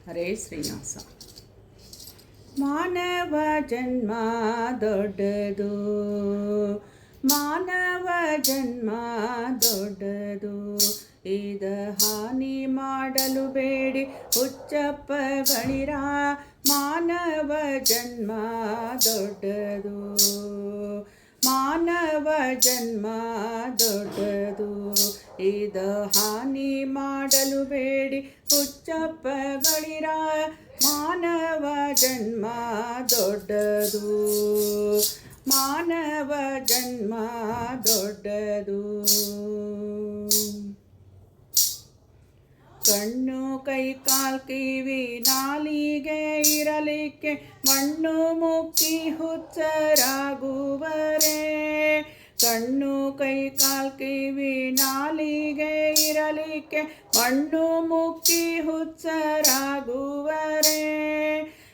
ಹರೇ ಶ್ರೀನಿವಾಸ. ಮಾನವ ಜನ್ಮ ದೊಡ್ಡದು, ಮಾನವ ಜನ್ಮ ದೊಡ್ಡದು, ಇದ ಹಾನಿ ಮಾಡಲು ಬೇಡಿ ಹುಚ್ಚಪ್ಪಗಳಿರ. ಮಾನವ ಜನ್ಮ ದೊಡ್ಡದು, ಮಾನವ ಜನ್ಮ ದೊಡ್ಡದು, ಇದ ಹಾನಿ ಮಾಡಲು ಬೇಡಿ ಹುಚ್ಚಪ್ಪಗಳಿರ. ಮಾನವ ಜನ್ಮ ದೊಡ್ಡದು, ಮಾನವ ಜನ್ಮ ದೊಡ್ಡದು. ಕಣ್ಣು ಕೈ ಕಾಲ್ ಕಿವಿ ನಾಲಿಗೆ ಇರಲಿಕ್ಕೆ ಮಣ್ಣು ಮುಕ್ಕಿ ಹುಚ್ಚರಾಗುವರೆ. ಕಣ್ಣು ಕೈ ಕಾಲ್ ಕಿವಿ ನಾಲಿಗೆ ಇರಲಿಕ್ಕೆ ಮಣ್ಣು ಮುಕ್ಕಿ ಹುಚ್ಚರಾಗುವರೆ.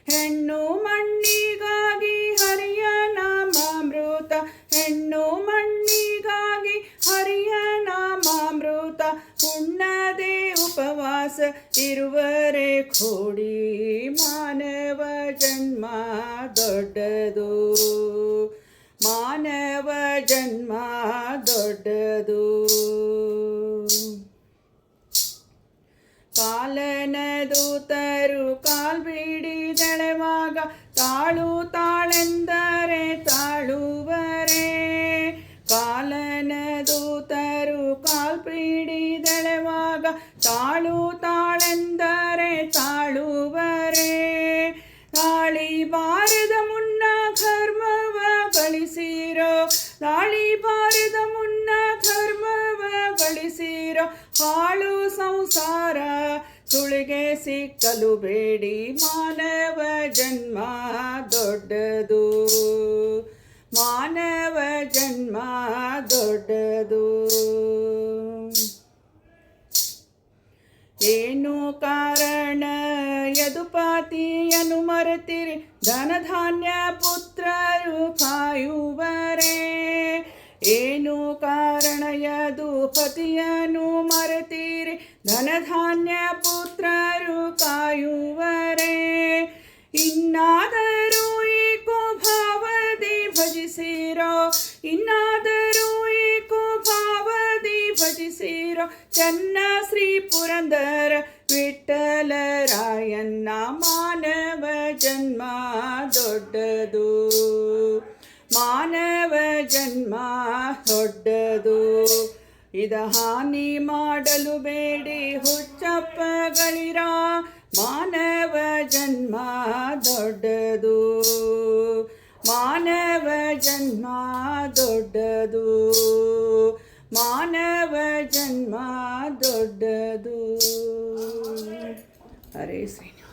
ಹೆಣ್ಣು ಮಣ್ಣಿಗಾಗಿ ಹರಿಯ ನಾಮಾಮೃತ, ಹೆಣ್ಣು ಮಣ್ಣಿಗಾಗಿ ಹರಿಯ ನಾಮಾಮೃತ, ಉಣ್ಣದೆ ಉಪವಾಸ ಇರುವರೆ ಕೋಡಿ. ಮಾನವ ಜನ್ಮ ದೊಡ್ಡದು, ಮಾನವ ಜನ್ಮ ದೊಡ್ಡದು. ಕಾಲನ ದೂತರು ಕಾಲ್ ಬಿಡಿದೆಳೆವಾಗ ತಾಳು ತಾಳೆಂದರೆ ತಾಳುವರೆ. ಕಾಲನ ದೂತರು ಕಾಲ್ ಬಿಡಿದೆಳೆವಾಗ ತಾಳು ತಾಳೆಂದರೆ ತಾಳುವರೆ. ತಾಳಿ ಬಾರದ ಮುನ್ನ ಧರ್ಮವ ಗಳಿಸಿರೋ, ತಾಳಿ ಬಾರದ ಮುನ್ನ ಧರ್ಮವ ಗಳಿಸಿರೋ, ಹಾಳು ಸಂಸಾರ ಸುಳಿಗೆ ಸಿಕ್ಕಲು ಬೇಡಿ. ಮಾನವ ಜನ್ಮ ದೊಡ್ಡದು, ಮಾನವ ಜನ್ಮ ದೊಡ್ಡದು. ಏನು ಕಾರಣ ಯದುಪತಿಯನ್ನು ಮರೆತಿರಿ, ಧನಧಾನ್ಯ ಪುತ್ರರು ಕಾಯುವರೆ. ಏನು ಕಾರಣ ಯದುಪತಿಯನ್ನು ಮರೆತಿರಿ, ಧನಧಾನ್ಯ ಪುತ್ರರು ಕಾಯುವರೆ. ಇನ್ನಾದರೂ ಏಕೋ ಭಾವದಿ ಭಜಿಸಿರೋ, ಇನ್ನಾದರೂ ಏಕೋ ಭಾವದಿ ಭಜಿಸಿರೋ, ಚನ್ನ ಶ್ರೀ ಪುರಂದರ ವಿಠ್ಠಲರಾಯಣ್ಣ. ಮಾನವ ಜನ್ಮ ದೊಡ್ಡದು, ಮಾನವ ಜನ್ಮ ದೊಡ್ಡದು, ಇದ ಹಾನಿ ಮಾಡಲು ಬೇಡಿ ಹುಚ್ಚಪ್ಪಗಳಿರ. ಮಾನವ ಜನ್ಮ ದೊಡ್ಡದು, ಮಾನವ ಜನ್ಮ ದೊಡ್ಡದು, ಮಾನವ ಜನ್ಮ ದೊಡ್ಡದು. ಹರೇ ಶ್ರೀನಿವಾಸ.